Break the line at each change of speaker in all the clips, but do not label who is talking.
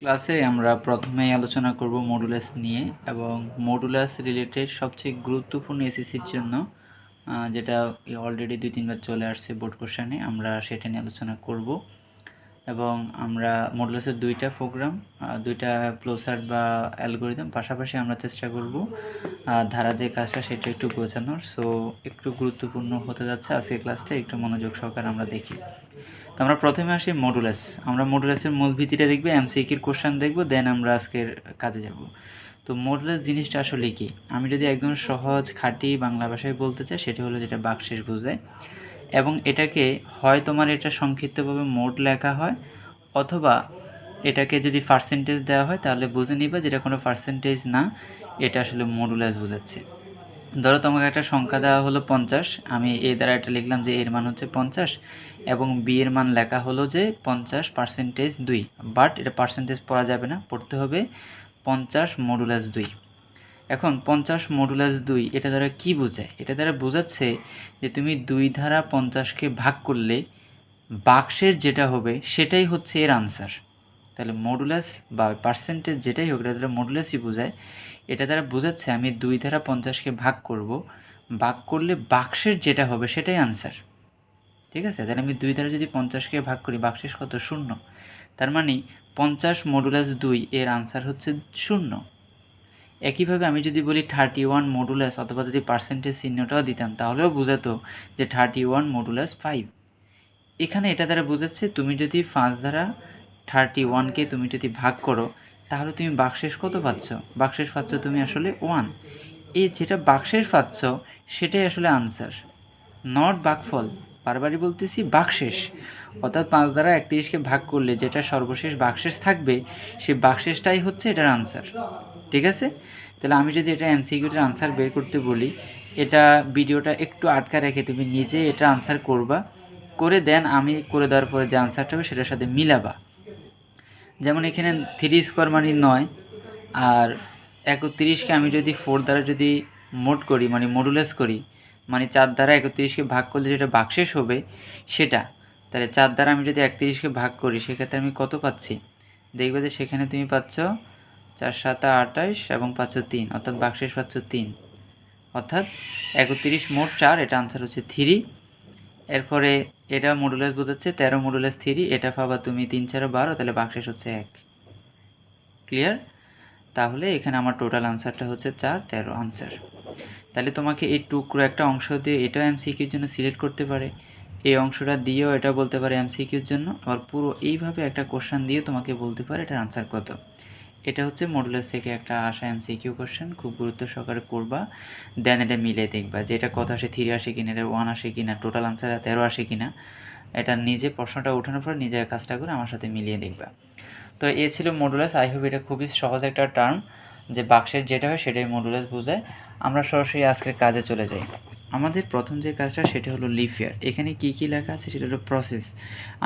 ক্লাসে আমরা প্রথমেই আলোচনা করব মডুলাস নিয়ে এবং মডুলাস রিলেটেড সবচেয়ে গুরুত্বপূর্ণ এসএসসির জন্য যেটা অলরেডি 2-3 বার চলে আসছে বোর্ড কোশ্চেনে, আমরা সেটা নিয়ে আলোচনা করব। এবং আমরা মডুলাসের দুইটা প্রোগ্রাম, দুইটা ফ্লোচার্ট বা অ্যালগোরিদম পাশাপাশি আমরা চেষ্টা করব ধারা যে কাজটা সেটা একটু বোঝানোর। সো একটু গুরুত্বপূর্ণ হতে যাচ্ছে আজকের ক্লাসটা, একটু মনোযোগ সহকারে আমরা দেখি। তো আমরা প্রথমে আসি মডুলাস। আমরা মডুলাসের মূল ভিত্তিটা দেখব, এমসিকিউর কোশ্চেন দেখব, দেন আমরা আজকের কাজে যাব। তো মডুলাস জিনিসটা আসলে কি, আমি যদি একদম সহজ খাঁটি বাংলা ভাষায় বলতে চাই, সেটা হলো যেটা বাকশেষ বোঝায়। এবং এটাকে হয় তোমার এটা সংক্ষিপ্তভাবে মোড লেখা হয়, অথবা এটাকে যদি পার্সেন্টেজ দেওয়া হয় তাহলে বুঝে নিবা যেটা কোনো পার্সেন্টেজ না, এটা আসলে মডুলাস বোঝাচ্ছে। ধরো তোমাকে একটা সংখ্যা দেওয়া হলো 50, আমি এ দ্বারা এটা লিখলাম যে এর মান হচ্ছে 50 এবং বি এর মান লেখা হলো যে 50%2, বাট এটা পার্সেন্টেজ পড়া যাবে না, পড়তে হবে 50 মডুলাস 2। এখন 50 মডুলাস 2 এটা দ্বারা কি বোঝায়? এটা দ্বারা বোঝাচ্ছে যে তুমি 2 দ্বারা 50কে ভাগ করলে বাক্সের যেটা হবে সেটাই হচ্ছে এর আনসার। তাহলে মডুলাস বা পার্সেন্টেজ যেটাই হোক, এটা দ্বারা মডুলাসই বোঝায়। এটা দ্বারা বোঝাচ্ছে আমি 2 দ্বারা 50কে ভাগ করব, ভাগ করলে বাক্সের যেটা হবে সেটাই আনসার। ঠিক আছে, তাহলে আমি 2 দ্বারা যদি 50কে ভাগ করি, বাক্সের কত? 0। তার মানে 50 মডুলাস 2 এর আনসার হচ্ছে 0। একইভাবে আমি যদি বলি 31 মডুলাস, অথবা যদি পার্সেন্টেজ চিহ্নটাও দিতাম তাহলেও বোঝাতো যে 31 মডুলাস 5। এখানে এটা দ্বারা বোঝাচ্ছে তুমি যদি 5 দ্বারা 31কে তুমি যদি ভাগ করো, তাহলে তুমি বাক্সেস কত পাচ্ছ? বাক্সেস পাচ্ছ তুমি আসলে 1। এই যেটা বাক্সেস পাচ্ছ সেটাই আসলে আনসার, নট ভাগফল। বারবারই বলতেছি বাক্সেস, অর্থাৎ 5 দ্বারা 31কে ভাগ করলে যেটা সর্বশেষ বাক্সেস থাকবে সেই বাক্সেসটাই হচ্ছে এটার আনসার। ঠিক আছে, তাহলে আমি যদি এটা এমসিকিউটার আনসার বের করতে বলি, এটা ভিডিওটা একটু আটকা রেখে তুমি নিজে এটা আনসার করবা, করে দেন আমি করে দেওয়ার পরে যে আনসারটা হবে সেটার সাথে মিলাবা। যেমন এখানে 3² মানে 9, আর 31কে আমি যদি 4 দ্বারা যদি মোড করি মানে মডুলাস করি, মানে 4 দ্বারা 31কে ভাগ করলে যেটা বাক্সেস হবে সেটা, তাহলে 4 দ্বারা আমি যদি 31কে ভাগ করি সেক্ষেত্রে আমি কত পাচ্ছি? দেখবে যে সেখানে তুমি পাচ্ছ 4 7 28 এবং পাচ্ছ 3, অর্থাৎ বাক্সেস পাচ্ছ 3, অর্থাৎ 31 মোট 4, এটা আনসার হচ্ছে 3। এরপরে এটা মডুলাস বোঝাচ্ছে 13 মডুলাস 3, এটা পাবা তুমি 3 4 12, তাহলে বাক্সেস হচ্ছে 1। ক্লিয়ার? তাহলে এখানে আমার টোটাল আনসারটা হচ্ছে 4 13 আনসার। তাহলে তোমাকে এই টুকরো একটা অংশ দিয়ে এটাও এমসিকিউর জন্য সিলেক্ট করতে পারে, এই অংশটা দিয়েও এটা বলতে পারে এমসিকিউর জন্য, আবার পুরো এইভাবে একটা কোশ্চেন দিয়ে তোমাকে বলতে পারে এটার আনসার কত। এটা হচ্ছে মডুলাস থেকে একটা আসা এমসিকিউ কোশ্চেন, খুব গুরুত্ব সহকারে করবা, দেন এটা মিলে দেখবা যে এটা কত আসে, 3 আসে কিনা, এটা 1 আসে কিনা, টোটাল আনসার 13 আসে কিনা। এটা নিজে প্রশ্নটা ওঠানোর পর নিজে কাজটা করে আমার সাথে মিলিয়ে দেখবা। তো এ ছিল মডুলাস। আই হোপ এটা খুবই সহজ একটা টার্ম, যে বাক্সের যেটা হয় সেটাই মডুলাস বোঝায়। আমরা সরাসরি আজকের কাজে চলে যাই। আমাদের প্রথম যে কাজটা সেটা হলো লিফ ইয়ার। এখানে কি কি লেখা আছে সেটা হলো প্রসেস।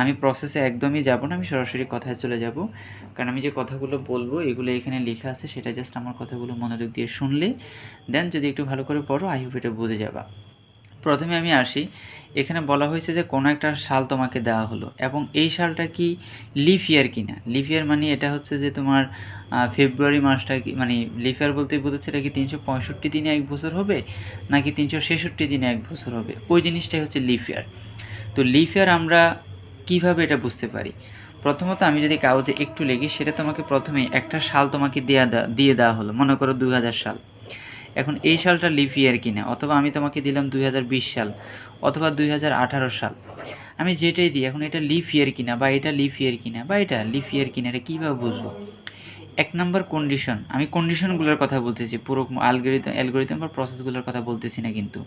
আমি প্রসেসে একদমই যাব না, আমি সরাসরি কথায় চলে যাব, কারণ আমি যে কথাগুলো বলবো এগুলো এখানে লেখা আছে, সেটা জাস্ট আমার কথাগুলো মনোযোগ দিয়ে শুনলে, দেন যদি একটু ভালো করে পড়ো আই হোপ এটা বুঝে যাবা। প্রথমে আমি আসি, এখানে বলা হয়েছে যে কোনো একটা সাল তোমাকে দেওয়া হলো এবং এই সালটা কি লিফ ইয়ার কিনা। লিফ ইয়ার মানে এটা হচ্ছে যে তোমার ফেব্রুয়ারি মাসটা কি, মানে লিফ ইয়ার বলতে বোঝাচ্ছে এটা কি 365 দিনে 1 বছর হবে নাকি 366 দিনে 1 বছর হবে, ওই জিনিসটাই হচ্ছে লিফ ইয়ার। তো লিফ ইয়ার আমরা কিভাবে এটা বুঝতে পারি? প্রথমত আমি যদি কাগজে একটু লিখি, সেটা তোমাকে প্রথমে একটা সাল তোমাকে দিয়ে দেওয়া হলো, মনে করো 2000 সাল। এখন এই সালটা লিপ ইয়ার কিনা, অথবা আমি তোমাকে দিলাম 2020 সাল অথবা 2018 সাল, আমি যেটাই দিই এখন এটা লিপ ইয়ার কিনা বা এটা লিপ ইয়ার কিনা বা এটা লিপ ইয়ার কিনা, এটা কীভাবে বুঝবো? 1 নম্বর কন্ডিশন, আমি কন্ডিশনগুলোর কথা বলতেছি, পুরো অ্যালগোরিদম বা প্রসেসগুলোর কথা বলতেছি না কিন্তু।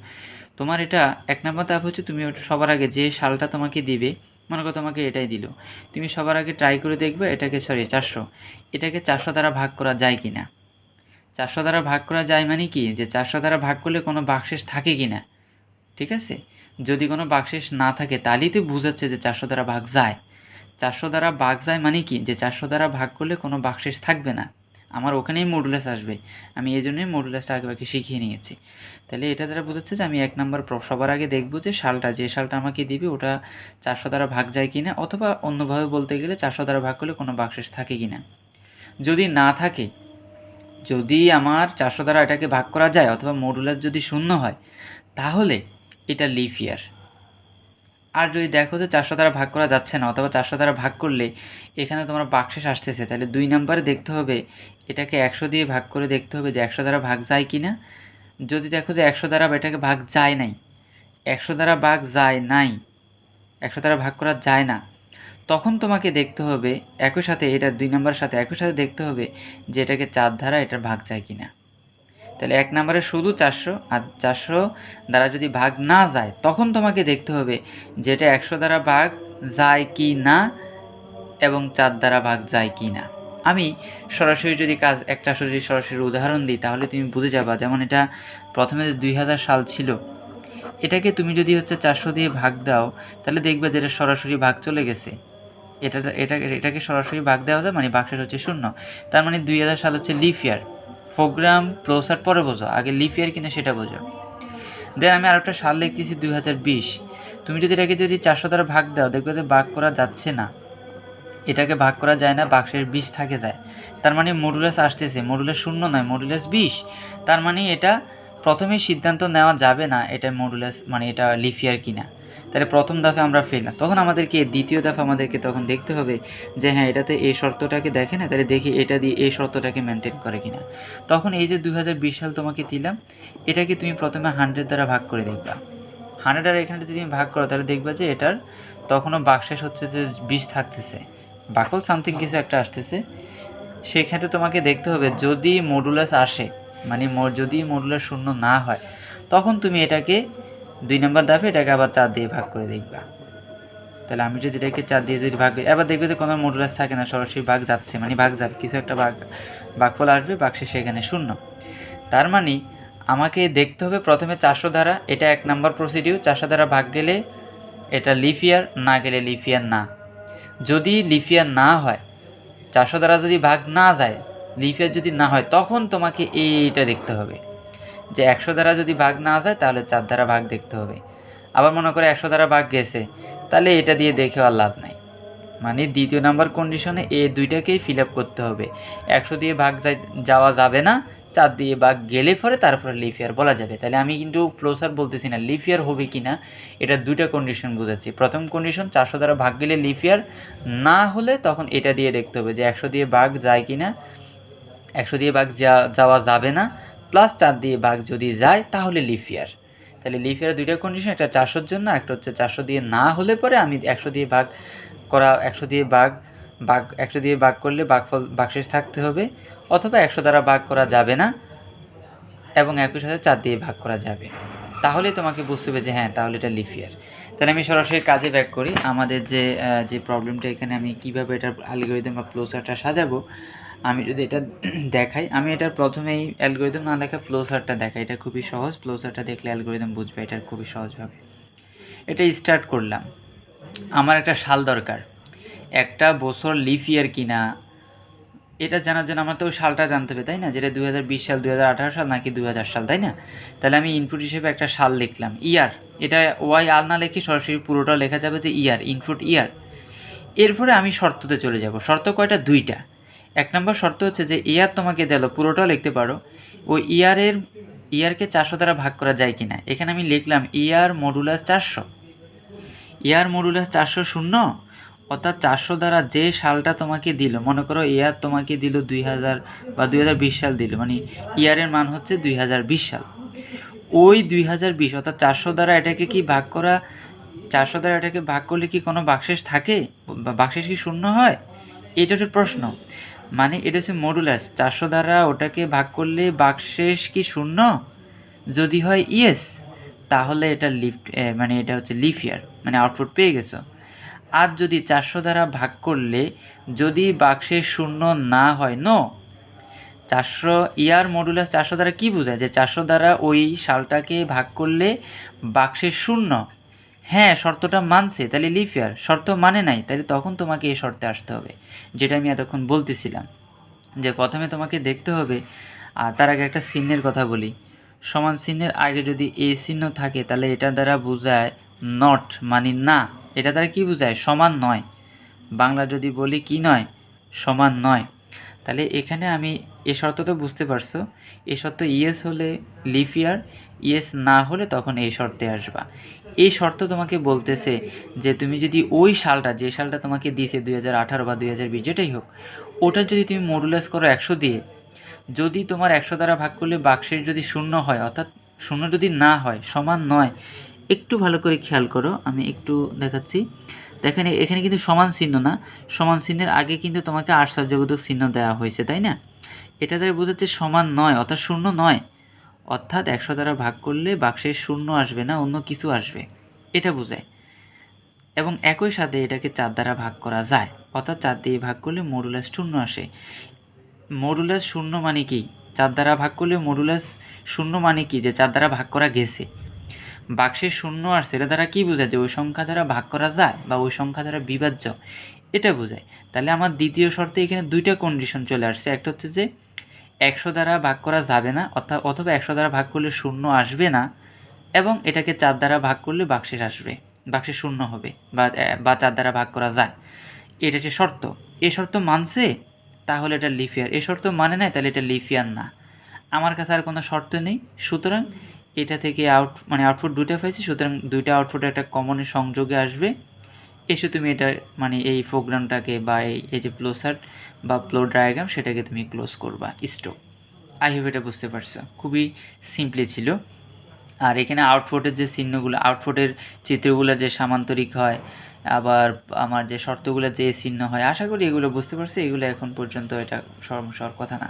তোমার এটা 1 নম্বর ধাপ হচ্ছে তুমি সবার আগে যে সালটা তোমাকে দিবে, মনে করো তোমাকে এটাই দিল, তুমি সবার আগে ট্রাই করে দেখবে এটাকে 400, এটাকে 400 দ্বারা ভাগ করা যায় কি না। 400 দ্বারা ভাগ করা যায় মানে কি, যে 400 দ্বারা ভাগ করলে কোনো বাক্সেস থাকে কি না। ঠিক আছে, যদি কোনো বাক্সেস না থাকে তাহলেই তো বোঝাচ্ছে যে 400 দ্বারা ভাগ যায়। 400 দ্বারা ভাগ যায় মানে কি, যে 400 দ্বারা ভাগ করলে কোনো বাক্সেস থাকবে না, আমার ওখানেই মডুলাস আসবে। আমি এই জন্যই মডুলাসটা আগে শিখিয়ে নিয়েছি। তাহলে এটা দ্বারা বোঝাচ্ছে যে আমি 1 নম্বর সবার আগে দেখব যে যে সালটা আমাকে দিবে ওটা 400 দ্বারা ভাগ যায় কি না, অথবা অন্যভাবে বলতে গেলে 400 দ্বারা ভাগ করলে কোনো বাক্সেস থাকে কি না। যদি না থাকে, যদি আমার 400 দ্বারা এটাকে ভাগ করা যায় অথবা মডুলাস যদি শূন্য হয় তাহলে এটা লিফ ইয়ার। আর যদি দেখো যে 400 দ্বারা ভাগ করা যাচ্ছে না অথবা 400 দ্বারা ভাগ করলে এখানে তোমার বাকশেষ আসতেছে, তাহলে 2 নম্বরে দেখতে হবে এটাকে 100 দিয়ে ভাগ করে দেখতে হবে যে 100 দ্বারা ভাগ যায় কি না। যদি দেখো যে 100 দ্বারা এটাকে ভাগ যায় নাই, 100 দ্বারা ভাগ যায় নাই, 100 দ্বারা ভাগ করা যায় না, তখন তোমাকে দেখতে হবে একই সাথে এটা 2 নম্বরের সাথে একই সাথে দেখতে হবে যে এটাকে 4 দ্বারা এটার ভাগ যায় কি না। তাহলে 1 নম্বরে শুধু 400, আর 400 দ্বারা যদি ভাগ না যায় তখন তোমাকে দেখতে হবে যে এটা 100 দ্বারা ভাগ যায় কি না এবং 4 দ্বারা ভাগ যায় কি না। আমি সরাসরি যদি সরাসরি উদাহরণ দিই তাহলে তুমি বুঝে যাবা। যেমন এটা প্রথমে যে 2000 সাল ছিল, এটাকে তুমি যদি 400 দিয়ে ভাগ দাও তাহলে দেখবে যে এটা সরাসরি ভাগ চলে গেছে। এটাকে সরাসরি ভাগ দেওয়া যায়, মানে ভাগশেষ হচ্ছে 0। তার মানে 2000 সাল হচ্ছে লিফ ইয়ার। প্রোগ্রাম ক্লোজার পরে বোঝো, আগে লিফ ইয়ার কিনা সেটা বোঝো। দেন আমি আরেকটা সাল লিখতেছি 2020। তুমি যদি এটাকে 400 দ্বারা ভাগ দাও দেখবে যে ভাগ করা যাচ্ছে না, এটাকে ভাগ করা যায় না, বাক্সের 20 থাকে যায়। তার মানে মডুলাস আসতেছে, মডুলাস 0 নয়, মডুলাস 20। তার মানে এটা প্রথমেই সিদ্ধান্ত নেওয়া যাবে না এটা মডুলাস মানে এটা লিফ ইয়ার কিনা। তাহলে প্রথম ধাপে আমরা ফেল না, তখন আমাদেরকে দ্বিতীয় ধাপে আমাদেরকে তখন দেখতে হবে যে হ্যাঁ এটাতে এই শর্তটাকে দেখে না, তাহলে দেখি এটা দিয়ে এই শর্তটাকে মেনটেন করে কিনা। তখন এই যে 2020 সাল তোমাকে দিলাম, এটাকে তুমি প্রথমে 100 দ্বারা ভাগ করে দেখবা। 100 দ্বারা এখানে যদি তুমি ভাগ করো তাহলে দেখবা যে এটার তখনও বাক্সেস হচ্ছে যে 20 থাকতেছে, বাকল সামথিং কিছু একটা আসতেছে। সেক্ষেত্রে তোমাকে দেখতে হবে যদি মডুলাস আসে, মানে যদি মডুলাস 0 না হয় তখন তুমি এটাকে 2 নম্বর ধাপে এটাকে আবার 4 দিয়ে ভাগ করে দেখবা। তাহলে আমি যদি এটাকে 4 দিয়ে যদি ভাগ, এবার দেখবে যে কোনো মডুলাস থাকে না, সরাসরি ভাগ যাচ্ছে, মানে ভাগ যাবে, কিছু একটা ভাগফল আসবে, বাক্সে এখানে 0। তার মানে আমাকে দেখতে হবে প্রথমে 400 দ্বারা, এটা 1 নম্বর প্রসিডিউর। 400 দ্বারা ভাগ গেলে এটা লিফ ইয়ার, না গেলে লিফ ইয়ার না। যদি লিফ ইয়ার না হয়, 400 দ্বারা যদি ভাগ না যায়, লিফ ইয়ার যদি না হয়, তখন তোমাকে এইটা দেখতে হবে যে 100 দ্বারা যদি ভাগ না যায় তাহলে 4 দ্বারা ভাগ দেখতে হবে। আবার মনে করে 100 দ্বারা ভাগ গেছে, তাহলে এটা দিয়ে দেখে আর লাভ নাই। মানে দ্বিতীয় নাম্বার কন্ডিশনে এই দুইটাকেই ফিল আপ করতে হবে। 100 দিয়ে ভাগ যাওয়া যাবে না, 4 দিয়ে ভাগ গেলে পরে তারপরে লিফ ইয়ার বলা যাবে। তাহলে আমি কিন্তু ক্লোজার বলতেছি না, লিফ ইয়ার হবে কি না এটা দুইটা কন্ডিশন বোঝাচ্ছি। প্রথম কন্ডিশন 400 দ্বারা ভাগ গেলে লিফ ইয়ার, না হলে তখন এটা দিয়ে দেখতে হবে যে 100 দিয়ে ভাগ যায় কি না। 100 দিয়ে ভাগ যাওয়া যাবে না, প্লাস 4 দিয়ে ভাগ যদি যায় তাহলে লিফ ইয়ার। তাহলে লিফ ইয়ার দুইটা কন্ডিশন, একটা 400-র জন্য, একটা হচ্ছে 400 দিয়ে না হলে পরে আমি 100 দিয়ে ভাগ করা, 100 দিয়ে ভাগ করলে বাকশেষ থাকতে হবে, অথবা 100 দ্বারা ভাগ করা যাবে না এবং একই সাথে 4 দিয়ে ভাগ করা যাবে। তাহলে তোমাকে বুঝতে হবে যে হ্যাঁ তাহলে এটা লিফ ইয়ার। তাহলে আমি সরাসরি কাজে ব্যাক করি। আমাদের যে প্রবলেমটা এখানে আমি কীভাবে এটার অ্যালগরিদম বা ফ্লোচার্টটা সাজাবো, আমি যদি এটা দেখাই, আমি এটার প্রথমেই অ্যালগরিদম না লেখা ফ্লোচার্টটা দেখাই। এটা খুবই সহজ, ফ্লোচার্টটা দেখলে অ্যালগরিদম বুঝবে এটা খুবই সহজভাবে। এটা স্টার্ট করলাম, আমার একটা সাল দরকার, একটা বছর লিফ ইয়ার কিনা এটা জানার জন্য আমার তো ওই সালটা জানতে হবে, তাই না? যেটা 2020 সাল, 2018 সাল নাকি 2000 সাল, তাই না? তাহলে আমি ইনপুট হিসেবে একটা সাল লিখলাম, ইয়ার। এটা ওয়াই আর না লিখে সরাসরি পুরোটা লেখা যাবে যে ইয়ার, ইনপুট ইয়ার। এরপরে আমি শর্ততে চলে যাব। শর্ত কয়টা? 2টা। 1 নম্বর শর্ত হচ্ছে যে ইয়ার তোমাকে দিল, পুরোটাও লিখতে পারো, ওই ইয়ারকে 400 দ্বারা ভাগ করা যায় কিনা। এখানে আমি লিখলাম ইয়ার মডুলাস 400, ইয়ার মডুলাস 400 শূন্য, অর্থাৎ 400 দ্বারা যে সালটা তোমাকে দিল, মনে করো ইয়ার তোমাকে দিল 2000 বা 2020 সাল দিল, মানে ইয়ারের মান হচ্ছে 2020 সাল। ওই 2020 অর্থাৎ 400 দ্বারা এটাকে কি ভাগ করা, 400 দ্বারা এটাকে ভাগ করলে কি কোনো বাকশেষ থাকে বা বাকশেষ কি শূন্য হয়? এটা হচ্ছে প্রশ্ন। মানে এটা হচ্ছে মডুলাস, 400 দ্বারা ওটাকে ভাগ করলে বাকশেষ কি শূন্য? যদি হয় ইয়েস, তাহলে এটা মানে এটা হচ্ছে লিফ ইয়ার, মানে আউটপুট পেয়ে গেছো। আর যদি 400 দ্বারা ভাগ করলে যদি বাকশেষ শূন্য না হয়, নো। 400 ইয়ার মডুলাস 400 দ্বারা কী বোঝায়? যে 400 দ্বারা ওই সালটাকে ভাগ করলে বাকশেষ শূন্য, হ্যাঁ শর্তটা মানছে, তাহলে লিফ ইয়ার। শর্ত মানে নাই, তাহলে তখন তোমাকে এই শর্তে আসতে হবে, যেটা আমি এতক্ষণ বলতেছিলাম যে প্রথমে তোমাকে দেখতে হবে। আর তার আগে একটা চিহ্নের কথা বলি, সমান চিহ্নের আগে যদি এ চিহ্ন থাকে তাহলে এটা দ্বারা বোঝায় নট, মানে না। এটা দ্বারা কি বোঝায়? সমান নয়। বাংলা যদি বলি কি নয়? সমান নয়। তাহলে এখানে আমি এ শর্ত তো বুঝতে পারছো, এ শর্ত ইয়েস হলে লিফ ইয়ার, ইয়েস না হলে তখন এই শর্তে আসবা। এই শর্ত তোমাকে বলতেছে যে তুমি যদি ওই সালটা, যে সালটা তোমাকে দিয়েছে 2018 বা 2020 যেটাই হোক, ওটা যদি তুমি মডুলাস করো 100 দিয়ে, যদি তোমার 100 দ্বারা ভাগ করলে বাক্সের যদি শূন্য হয়, অর্থাৎ শূন্য যদি না হয়, সমান নয়, একটু ভালো করে খেয়াল করো, আমি একটু দেখাচ্ছি। দেখেন এখানে কিন্তু সমান চিহ্ন না, সমান চিহ্নের আগে কিন্তু তোমাকে আশ্চর্যবোধক চিহ্ন দেওয়া হয়েছে, তাই না? এটা দ্বারা বোঝাচ্ছে সমান নয়, অর্থাৎ শূন্য নয়, অর্থাৎ 100 দ্বারা ভাগ করলে বাক্সের শূন্য আসবে না, অন্য কিছু আসবে, এটা বোঝায়। এবং একই সাথে এটাকে 4 দ্বারা ভাগ করা যায়, অর্থাৎ 4 দিয়ে ভাগ করলে মডুলাস শূন্য আসে। মডুলাস শূন্য মানে কি? 4 দ্বারা ভাগ করলে মডুলাস শূন্য মানে কি? যে 4 দ্বারা ভাগ করা গেছে, বাক্সের শূন্য আর সেটা দ্বারা কি বোঝায়? যে ওই সংখ্যা দ্বারা ভাগ করা যায় বা ওই সংখ্যা দ্বারা বিভাজ্য, এটা বোঝায়। তাহলে আমার দ্বিতীয় শর্তে এখানে দুইটা কন্ডিশন চলে আসছে। একটা হচ্ছে যে 100 দ্বারা ভাগ করা যাবে না, অথবা 100 দ্বারা ভাগ করলে শূন্য আসবে না, এবং এটাকে 4 দ্বারা ভাগ করলে বাক্সের আসবে, বাক্সের শূন্য হবে, বা 4 দ্বারা ভাগ করা যায়, এটা হচ্ছে শর্ত। এ শর্ত মানছে তাহলে এটা লিফ ইয়ার, এ শর্ত মানে নাই তাহলে এটা লিফ ইয়ার না। আমার কাছে আর কোনো শর্ত নেই, সুতরাং এটা থেকে আউটপুট দুইটা পাইছি, সুতরাং দুইটা আউটপুট একটা কমনের সংযোগে আসবে। এসে তুমি এটা এই প্রোগ্রামটাকে বা এই যে ফ্লোচার্ট বা ফ্লো ডায়াগ্রাম সেটাকে তুমি ক্লোজ করবা, স্টপ। আই হোপ এটা বুঝতে পারছো, খুবই সিম্পলি ছিল। আর এখানে আউটপুটের যে চিহ্নগুলো, আউটপুটের চিত্রগুলো যে সামান্তরিক হয়, আবার আমার যে শর্তগুলো যে চিহ্ন হয়, আশা করি এগুলো বুঝতে পারছি। এগুলো এখন পর্যন্ত এটা সমস্যার কথা না,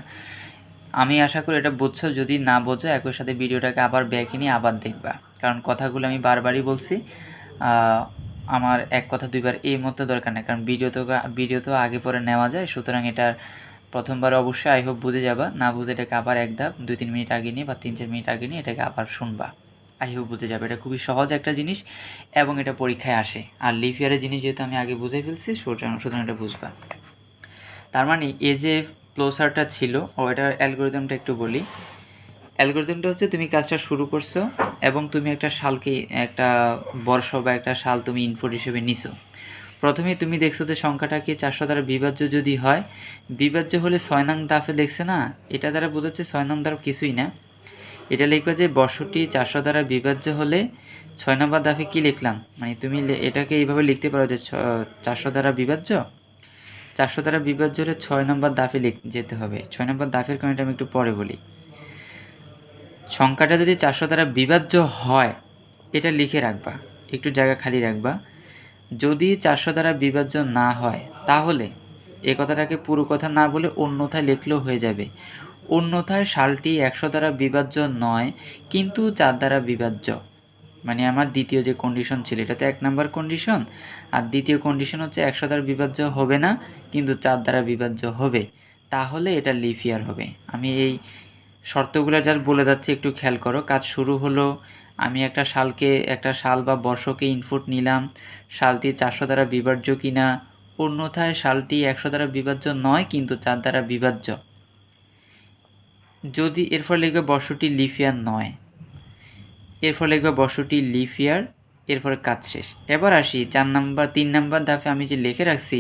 আমি আশা করি এটা বুঝছো। যদি না বোঝো একই সাথে ভিডিওটাকে আবার ব্যাকে নিয়ে আবার দেখবা, কারণ কথাগুলো আমি বারবারই বলছি। আমার এক কথা দুইবার এই মতো দরকার নেই, কারণ ভিডিও তো আগে পরে নেওয়া যায়, সুতরাং এটার প্রথমবার অবশ্যই আই হোপ বুঝে যাবা, না বুঝে এটাকে আবার এক ধাপ 2-3 মিনিট আগে নিয়ে বা 3-4 মিনিট আগে নিয়ে এটাকে আবার শুনবা, আই হোপ বুঝে যাবে। এটা খুবই সহজ একটা জিনিস এবং এটা পরীক্ষায় আসে। আর লিফ ইয়ারের জিনিস যেহেতু আমি আগে বুঝে ফেলছি, সুতরাং এটা বুঝবা। তার মানে এই যে ফ্লোচার্টটা ছিল, এটার অ্যালগোরিদমটা একটু বলি। অ্যালগোরিদমটা হচ্ছে তুমি কাজটা শুরু করছো এবং তুমি একটা সালকে, একটা বর্ষ বা একটা সাল তুমি ইনপুট হিসেবে নিছো। প্রথমে তুমি দেখছো যে সংখ্যাটাকে 400 দ্বারা বিভাজ্য যদি হয়, বিভাজ্য হলে 6 নং দাফে লিখছে না, এটা দ্বারা বোঝাচ্ছে 6 নং দ্বারা কিছুই না। এটা লিখবে যে বর্ষটি 400 দ্বারা বিভাজ্য হলে 6 নম্বর দাফে কি লিখলাম, তুমি এটাকে এইভাবে লিখতে পারো যে 400 দ্বারা বিভাজ্য, 400 দ্বারা বিভাজ্য হলে 6 নম্বর দাফে যেতে হবে। 6 নম্বর দাফের কারণটা আমি একটু পরে বলি। সংখ্যাটা যদি 400 দ্বারা বিভাজ্য হয়, এটা লিখে রাখবা, একটু জায়গা খালি রাখবা। যদি 400 দ্বারা বিভাজ্য না হয়, তাহলে এ কথাটাকে পুরো কথা না বলে অন্যথায় লিখলেও হয়ে যাবে। অন্যথায় সালটি 100 দ্বারা বিভাজ্য নয় কিন্তু 4 দ্বারা বিভাজ্য। আমার দ্বিতীয় যে কন্ডিশন ছিল, এটাতে 1 নাম্বার কন্ডিশন, আর দ্বিতীয় কন্ডিশন হচ্ছে 100 দ্বারা বিভাজ্য হবে না কিন্তু 4 দ্বারা বিভাজ্য হবে, তাহলে এটা লিফ ইয়ার হবে। আমি এই শর্তগুলো যা বলে যাচ্ছি একটু খেয়াল করো। কাজ শুরু হলো, আমি একটা সাল বা বর্ষকে ইনপুট নিলাম, সালটি 400 দ্বারা বিভাজ্য কিনা, অন্যথায় সালটি 100 দ্বারা বিভাজ্য নয় কিন্তু 4 দ্বারা বিভাজ্য। যদি এরপর লিখবে বর্ষটি লিফ ইয়ার নয়, এরপর লিখবে বর্ষটি লিফ ইয়ার, এরপরে কাজ শেষ। এবার আসি 3 নাম্বার ধাপে আমি যে লিখে রাখছি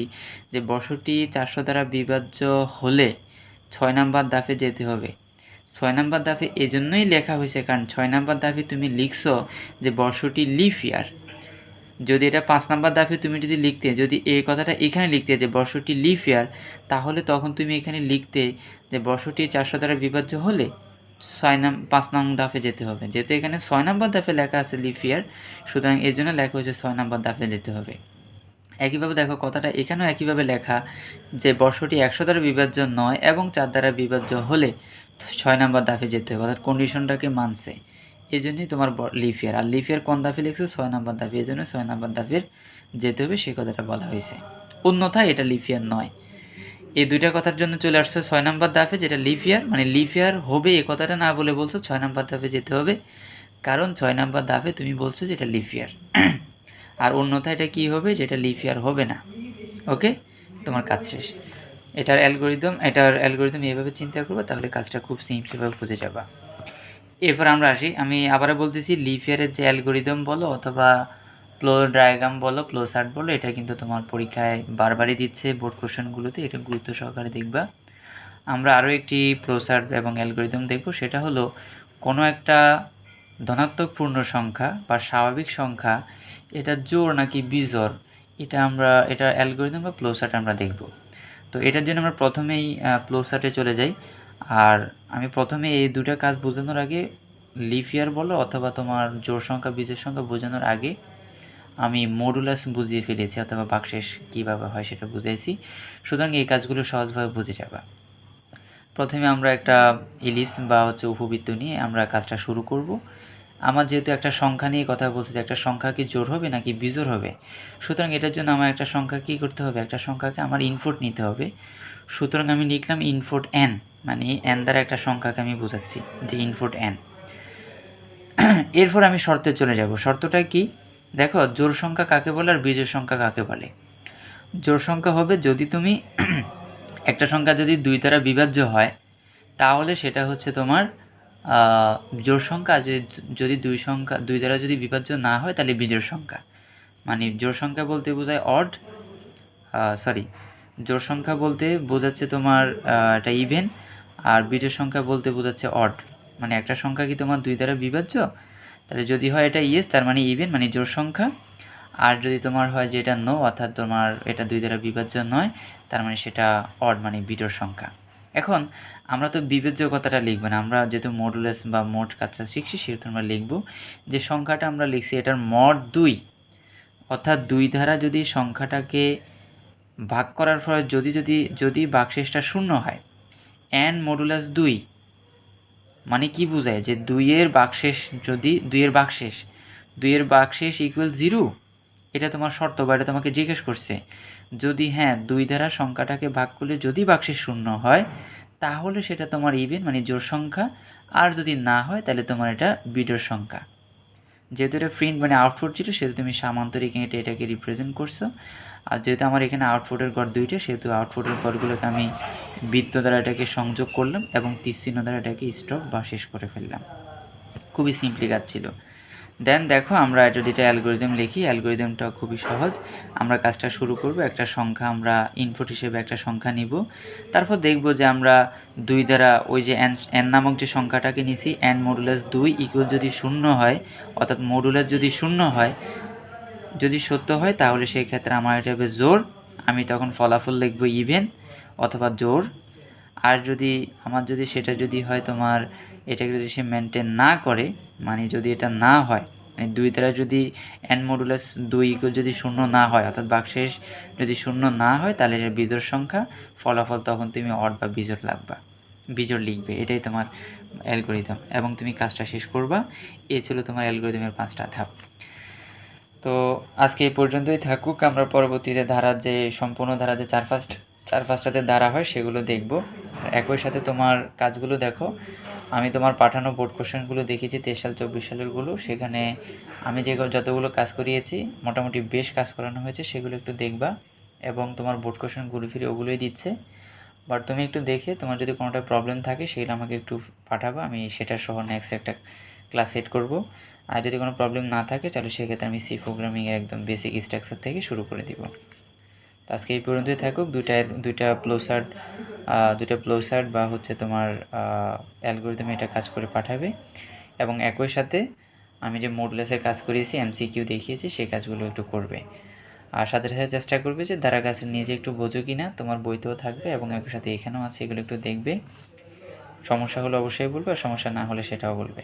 যে বর্ষটি 400 দ্বারা বিভাজ্য হলে 6 নাম্বার ধাপে যেতে হবে। 6 নাম্বার ধাপে এজন্যই লেখা হয়েছে কারণ 6 নাম্বার ধাপে তুমি লিখছো যে বর্ষটি লিফ ইয়ার। যদি এটা 5 নাম্বার ধাপে তুমি যদি লিখতে, যদি এই কথাটা এখানে লিখতে যে বর্ষটি লিফ ইয়ার, তাহলে তখন তুমি এখানে লিখতে যে বর্ষটি 400 দ্বারা বিভাজ্য হলে 5 নং ধাপে যেতে হবে। যেহেতু এখানে 6 নাম্বার ধাপে লেখা আছে লিফ ইয়ার, সুতরাং এর জন্য লেখা হয়েছে 6 নাম্বার ধাপে যেতে হবে। একইভাবে দেখো কথাটা এখানেও একইভাবে লেখা যে বর্ষটি 100 দ্বারা বিভাজ্য নয় এবং 4 দ্বারা বিভাজ্য হলে 6 নাম্বার ধাপে যেতে হবে, অর্থাৎ কন্ডিশনটাকে মানছে, এই জন্যই তোমার লিফ ইয়ার। আর লিফ ইয়ার কোন ধাপে লিখছে? 6 নাম্বার ধাপে, এই জন্য 6 নাম্বার ধাপের যেতে হবে সেই কথাটা বলা হয়েছে, অন্যথায় এটা লিফ ইয়ার নয়। এই দুইটা কথার জন্য চলে আসছে 6 নাম্বার ধাপে, যেটা লিফ ইয়ার, লিফ ইয়ার হবে এই কথাটা না বলে বলছো 6 নাম্বার ধাপে যেতে হবে, কারণ 6 নাম্বার ধাপে তুমি বলছো যে এটা লিফ ইয়ার, আর অন্যথায় এটা কী হবে, যেটা লিফ ইয়ার হবে না। ওকে, তোমার কাজ শেষ। এটার অ্যালগোরিদম এভাবে চিন্তা করবো, তাহলে কাজটা খুব সিম্পলভাবে বুঝে যাবা। এরপর আমরা আসি, আমি আবারও বলতেছি, লিফ ইয়ারের যে অ্যালগোরিদম বলো অথবা ফ্লো ডায়াগ্রাম বলো, ফ্লো চার্ট বলো, এটা কিন্তু তোমার পরীক্ষায় বারবারই দিচ্ছে বোর্ড কোশ্চেনগুলোতে, এটা গুরুত্ব সহকারে দেখবা। আমরা আরও একটি ফ্লোচার্ট এবং অ্যালগরিদম দেখব, সেটা হলো কোনো একটা ধনাত্মক পূর্ণ সংখ্যা বা স্বাভাবিক সংখ্যা এটা জোড় নাকি বিজোড়, এটা অ্যালগরিদম বা ফ্লোচার্ট আমরা দেখব। তো এটার জন্য আমরা প্রথমেই ফ্লোচার্টে চলে যাই। আর আমি প্রথমে এই দুটা কাজ বোঝানোর আগে, লিফ ইয়ার বলো অথবা তোমার জোড় সংখ্যা বিজোড় সংখ্যা বোঝানোর আগে আমি মডুলাস বুঝিয়ে ফেলেছি অথবা ভাগশেষ কীভাবে হয় সেটা বুঝিয়েছি। সুতরাং এই কাজগুলো সহজভাবে বুঝে যাবে। প্রথমে আমরা একটা ইলিপস বা উপবৃত্ত নিয়ে আমরা কাজটা শুরু করব। আমার যেহেতু একটা সংখ্যা নিয়ে কথা বলছি যে একটা সংখ্যা কি জোড় হবে নাকি বিজোড় হবে, সুতরাং এটার জন্য আমার একটা সংখ্যা কী করতে হবে, একটা সংখ্যাকে আমার ইনপুট নিতে হবে। সুতরাং আমি লিখলাম ইনপুট n, মানে n দ্বারা একটা সংখ্যাকে আমি বোঝাচ্ছি যে ইনপুট n। এরপর আমি শর্তে চলে যাব। শর্তটা কি দেখো, জোড় সংখ্যা কাকে বলে আর বিজোড় সংখ্যা কাকে বলে। জোড় সংখ্যা হবে যদি তুমি একটা সংখ্যা যদি 2 দ্বারা বিভাজ্য হয় তাহলে সেটা হচ্ছে তোমার জোড় সংখ্যা। যদি 2 দ্বারা যদি বিভাজ্য না হয় তাহলে বিজোড় সংখ্যা। মানে জোড় সংখ্যা বলতে বোঝায় জোড় সংখ্যা বলতে বোঝাচ্ছে তোমার এটা ইভেন, আর বিজোড় সংখ্যা বলতে বোঝাচ্ছে অড। মানে একটা সংখ্যা কি তোমার 2 দ্বারা বিভাজ্য, তাহলে যদি হয় এটা ইয়েস তার মানে ইভেন মানে জোড় সংখ্যা, আর যদি তোমার হয় যে এটা নো অর্থাৎ তোমার এটা 2 দ্বারা বিভাজ্য নয় তার মানে সেটা অড মানে বিজোড় সংখ্যা। এখন আমরা তো বিভাজ্য কথাটা লিখব না, আমরা যেহেতু মডুলাস বা মোট কাজটা শিখছি সেহেতু আমরা লিখব যে সংখ্যাটা আমরা লিখছি এটার মড 2, অর্থাৎ 2 দ্বারা যদি সংখ্যাটাকে ভাগ করার ফলে যদি ভাগশেষটা শূন্য হয়, n মডুলাস 2 মানে কি বোঝায় যে 2-এর ভাগশেষ যদি 2-এর ভাগশেষ ইকুয়াল 0, এটা তোমার শর্ত বা এটা তোমাকে জিজ্ঞেস করছে। যদি হ্যাঁ 2 দ্বারা সংখ্যাটাকে ভাগ করলে যদি ভাগশেষ শূন্য হয় তাহলে সেটা তোমার ইভেন মানে জোড় সংখ্যা, আর যদি না হয় তাহলে তোমার এটা বিজোড় সংখ্যা। যেহেতু এটা প্রিন্ট মানে আউটপুট ছিল সেহেতু তুমি সামান্তরিক এটাকে রিপ্রেজেন্ট করছো। আর যেহেতু আমার এখানে আউটপুটের ঘর 2টা সেহেতু আউটপুটের ঘরগুলোকে আমি বৃত্ত দ্বারা এটাকে সংযোগ করলাম এবং তীরচিহ্ন দ্বারা এটাকে স্টপ বা শেষ করে ফেললাম। খুবই সিম্পলি কাজ ছিল। দেন দেখো আমরা এটা যেটা অ্যালগরিদম লিখি, অ্যালগরিদমটা খুবই সহজ। আমরা কাজটা শুরু করব, একটা সংখ্যা আমরা ইনপুট হিসেবে একটা সংখ্যা নিব, তারপর দেখব যে আমরা 2 দ্বারা ওই যে n নামক যে সংখ্যাটাকে নিছি n মডুলাস 2 ইকুয়াল যদি শূন্য হয়, অর্থাৎ মডুলাস যদি শূন্য হয়, যদি সত্য হয় তাহলে সেই ক্ষেত্রে আমার এটা হবে জোড়, আমি তখন ফলাফল লিখব ইভেন অথবা জোড়। আর যদি সেটা হয় তোমার এটাকে যদি সে মেনটেন না করে, মানে যদি এটা না হয়, মানে 2 দ্বারা যদি n মডুলাস 2 ইকুয়াল যদি শূন্য না হয় অর্থাৎ ভাগশেষ যদি শূন্য না হয় তাহলে এটা বিজোড় সংখ্যা, ফলাফল তখন তুমি অড বা বিজোড় লিখবে। এটাই তোমার অ্যালগরিদম এবং তুমি কাজটা শেষ করবা। এই ছিল তোমার অ্যালগরিদমের 5টা ধাপ। তো আজকে এই পর্যন্তই থাকুক, আমরা পরবর্তীতে ধারার যে সম্পূর্ণ ধারা যে চার পাঁচটাতে ধারা হয় সেগুলো দেখব। একই সাথে তোমার কাজগুলো দেখো, আমি তোমার পাঠানো বোর্ড কোশ্চেনগুলো দেখেছি 23 সাল 24 সালেরগুলো, সেখানে আমি যতগুলো কাজ করিয়েছি মোটামুটি বেশ কাজ করানো হয়েছে, সেগুলো একটু দেখবা। এবং তোমার বোর্ড কোশ্চেন ঘুরে ফিরে ওগুলোই দিচ্ছে, বাট তুমি একটু দেখে তোমার যদি কোনোটা প্রবলেম থাকে সেটা আমাকে একটু পাঠাবা, আমি সেটা সহ নেক্সট একটা ক্লাস সেট করব। আর যদি কোনো প্রবলেম না থাকে তাহলে সেক্ষেত্রে আমি সি প্রোগ্রামিংয়ের একদম বেসিক স্ট্রাকচার থেকে শুরু করে দিব। তো আজকে এই পর্যন্তই থাকুক। দুইটা ফ্লোচার্ট বা তোমার অ্যালগরিদমে এটা কাজ করে পাঠাবে, এবং একই সাথে আমি যে মডুলাসের কাজ করিয়েছি MCQ দেখিয়েছি সেই কাজগুলো একটু করবে। আর সাথে সাথে চেষ্টা করবে যে ধারা কাছে নিজে একটু বোঝো কি না, তোমার বইতেও থাকবে এবং একই সাথে এখানেও আছে, এগুলো একটু দেখবে। সমস্যা হলে অবশ্যই বলবে, আর সমস্যা না হলে সেটাও বলবে।